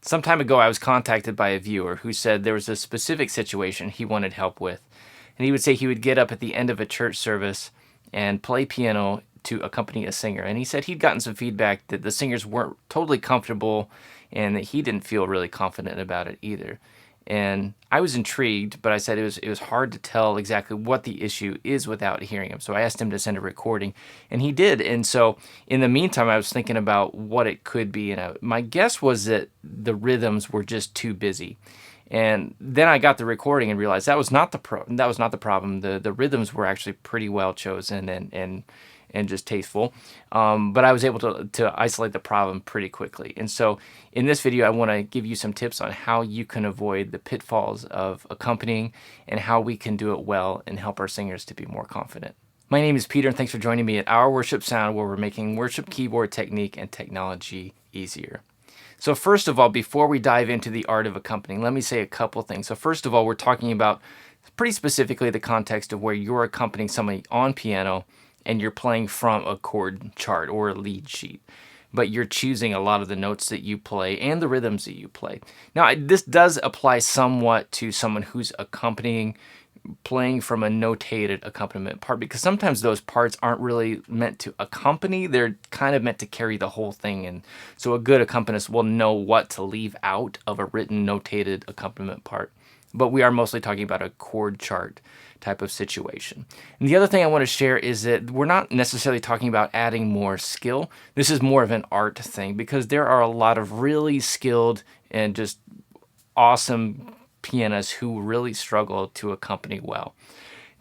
Some time ago, I was contacted by a viewer who said there was a specific situation he wanted help with. And he would say he would get up at the end of a church service and play piano to accompany a singer. And he said he'd gotten some feedback that the singers weren't totally comfortable and that he didn't feel really confident about it either. And I was intrigued, but I said it was hard to tell exactly what the issue is without hearing him. So I asked him to send a recording, and he did. And so in the meantime, I was thinking about what it could be. And my guess was that the rhythms were just too busy. And then I got the recording and realized that was not the problem. The rhythms were actually pretty well chosen and just tasteful. But I was able to isolate the problem pretty quickly. And so in this video, I want to give you some tips on how you can avoid the pitfalls of accompanying and how we can do it well and help our singers to be more confident. My name is Peter, and thanks for joining me at Our Worship Sound, where we're making worship keyboard technique and technology easier. So first of all, before we dive into the art of accompanying, let me say a couple things. So first of all, we're talking about pretty specifically the context of where you're accompanying somebody on piano and you're playing from a chord chart or a lead sheet, but you're choosing a lot of the notes that you play and the rhythms that you play. Now, this does apply somewhat to someone who's accompanying, playing from a notated accompaniment part, because sometimes those parts aren't really meant to accompany, they're kind of meant to carry the whole thing. And so a good accompanist will know what to leave out of a written notated accompaniment part. But we are mostly talking about a chord chart type of situation. And the other thing I want to share is that we're not necessarily talking about adding more skill. This is more of an art thing, because there are a lot of really skilled and just awesome pianists who really struggle to accompany well.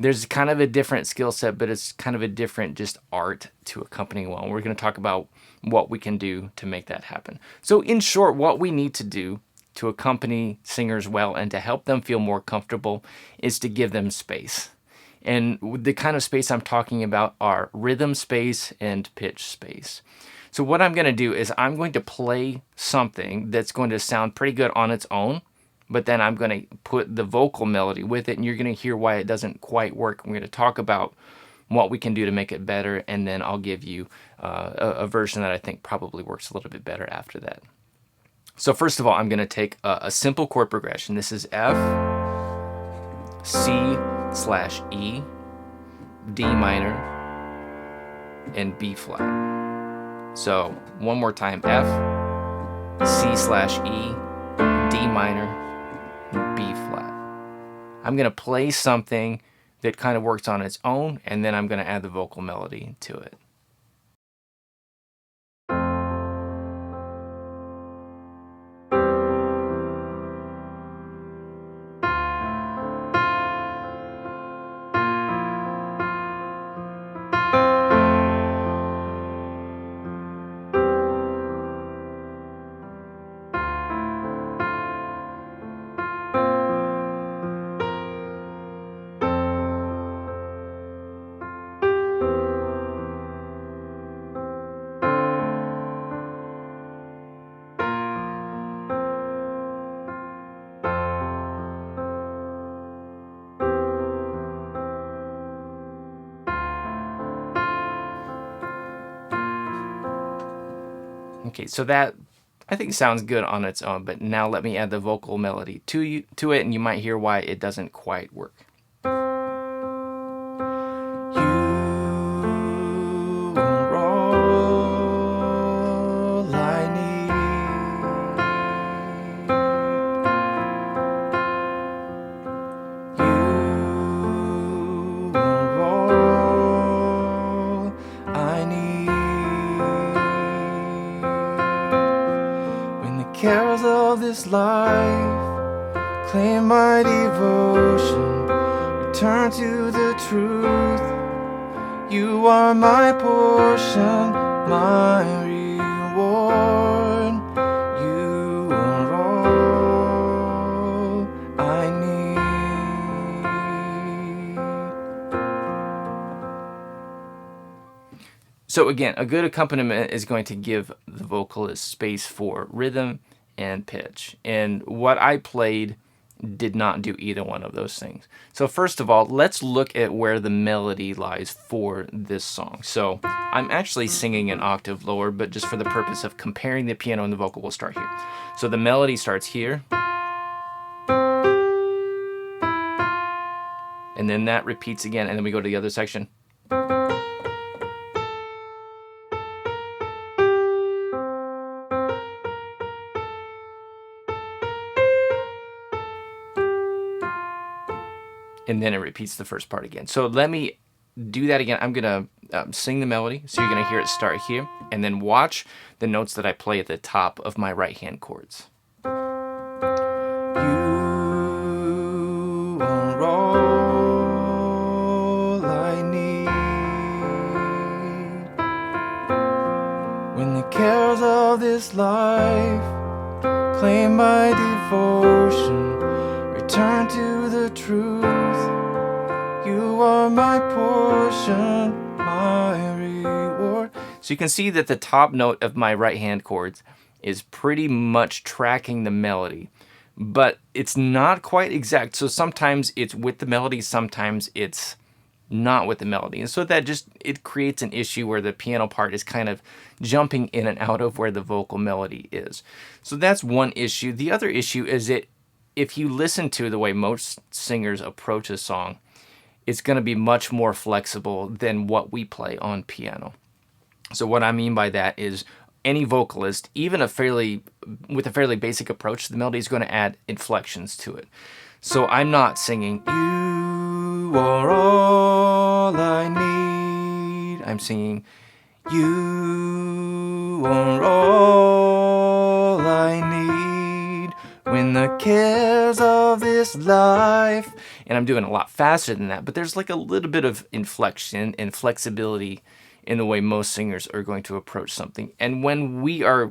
There's kind of a different skill set, but it's kind of a different just art to accompany well. And we're going to talk about what we can do to make that happen. So in short, what we need to do to accompany singers well and to help them feel more comfortable is to give them space. And the kind of space I'm talking about are rhythm space and pitch space. So what I'm going to do is I'm going to play something that's going to sound pretty good on its own, but then I'm going to put the vocal melody with it, and you're going to hear why it doesn't quite work. We're going to talk about what we can do to make it better, and then I'll give you a version that I think probably works a little bit better after that. So first of all, I'm going to take a simple chord progression. This is F, C/E, D minor, and B flat. So one more time, F, C/E, D minor, and B flat. I'm going to play something that kind of works on its own, and then I'm going to add the vocal melody to it. Okay, so that I think sounds good on its own, but now let me add the vocal melody to it, and you might hear why it doesn't quite work. You are all I need. You are all I need. Cares of this life claim my devotion, return to the truth. You are my portion, my reward. You are all I need. So again, a good accompaniment is going to give the vocalist space for rhythm and pitch. And what I played did not do either one of those things. So first of all, let's look at where the melody lies for this song. So I'm actually singing an octave lower, but just for the purpose of comparing the piano and the vocal, we'll start here. So the melody starts here, and then that repeats again, and then we go to the other section. And then it repeats the first part again. So let me do that again. I'm gonna sing the melody, so you're gonna hear it start here, and then watch the notes that I play at the top of my right hand chords. You are all I need when the cares of this life claim my devotion. Return to the truth. You are my portion, my reward. So you can see that the top note of my right hand chords is pretty much tracking the melody, but it's not quite exact. So sometimes it's with the melody, sometimes it's not with the melody. And so that it creates an issue where the piano part is kind of jumping in and out of where the vocal melody is. So that's one issue. The other issue is that if you listen to the way most singers approach a song, it's going to be much more flexible than what we play on piano. So what I mean by that is any vocalist, even with a fairly basic approach, the melody is going to add inflections to it. So I'm not singing, you are all I need. I'm singing, you are all I need when the cares of this life. And I'm doing a lot faster than that, but there's like a little bit of inflection and flexibility in the way most singers are going to approach something. And when we are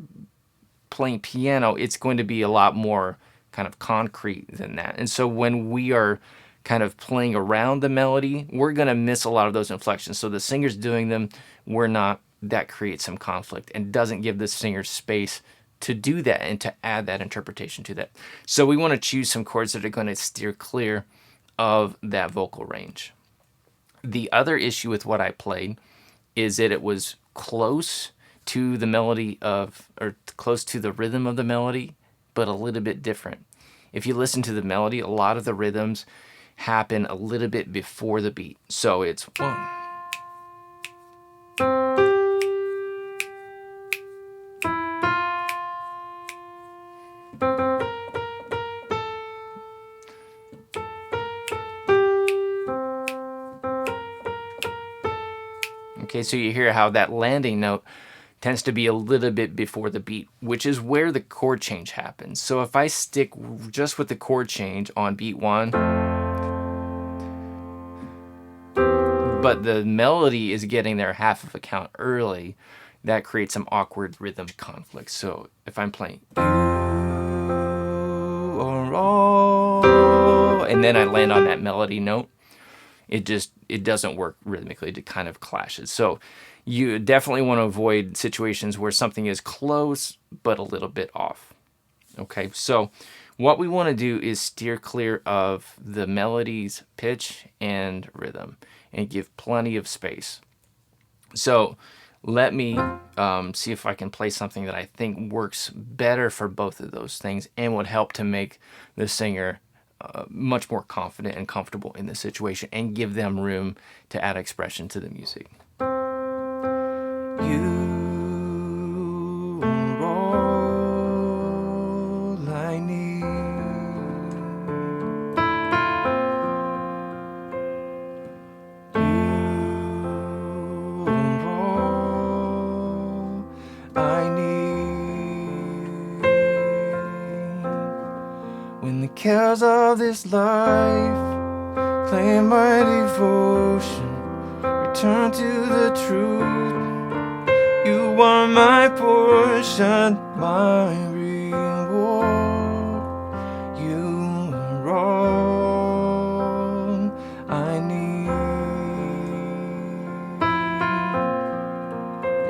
playing piano, it's going to be a lot more kind of concrete than that. And so when we are kind of playing around the melody, we're going to miss a lot of those inflections. So the singer's doing them, we're not. That creates some conflict and doesn't give the singer space to do that and to add that interpretation to that. So we want to choose some chords that are going to steer clear of that vocal range. The other issue with what I played is that it was close to the melody or close to the rhythm of the melody, but a little bit different. If you listen to the melody, a lot of the rhythms happen a little bit before the beat. So it's 1. Okay, so you hear how that landing note tends to be a little bit before the beat, which is where the chord change happens. So if I stick just with the chord change on beat 1, but the melody is getting there half of a count early, that creates some awkward rhythm conflict. So if I'm playing, you are all, and then I land on that melody note, it doesn't work rhythmically. It kind of clashes. So you definitely want to avoid situations where something is close but a little bit off. Okay, so what we want to do is steer clear of the melody's pitch and rhythm and give plenty of space. So let me see if I can play something that I think works better for both of those things and would help to make the singer much more confident and comfortable in the situation and give them room to add expression to the music. You are all I need. You are all I need when the cares of this life claim my devotion. Return to the truth. You are my portion, my reward. You are all I need.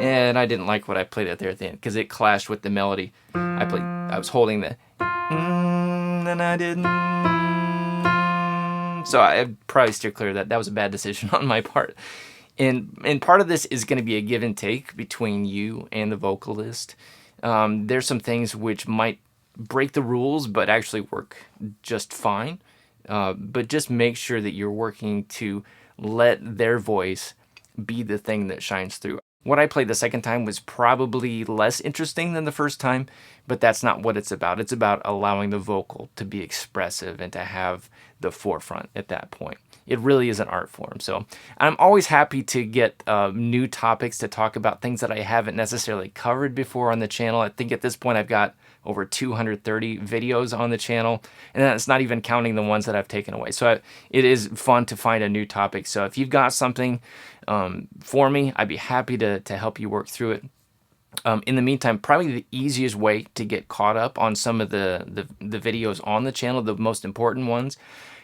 And I didn't like what I played out there at the end because it clashed with the melody. I was holding the then I did. So I'd probably steer clear of that. That was a bad decision on my part. And part of this is going to be a give and take between you and the vocalist. There's some things which might break the rules, but actually work just fine. But just make sure that you're working to let their voice be the thing that shines through. What I played the second time was probably less interesting than the first time, but that's not what it's about. It's about allowing the vocal to be expressive and to have the forefront at that point. It really is an art form. So I'm always happy to get new topics to talk about, things that I haven't necessarily covered before on the channel. I think at this point I've got over 230 videos on the channel, and that's not even counting the ones that I've taken away. So it is fun to find a new topic. So if you've got something for me, I'd be happy to help you work through it. In the meantime, probably the easiest way to get caught up on some of the videos on the channel, the most important ones,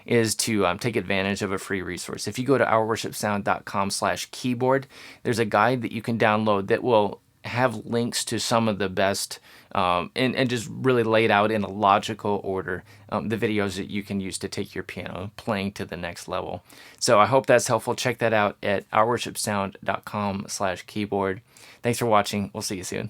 is to take advantage of a free resource. If you go to ourworshipsound.com/keyboard, there's a guide that you can download that will have links to some of the best and just really laid out in a logical order the videos that you can use to take your piano playing to the next level. So I hope that's helpful. Check that out at ourworshipsound.com/keyboard. Thanks for watching. We'll see you soon.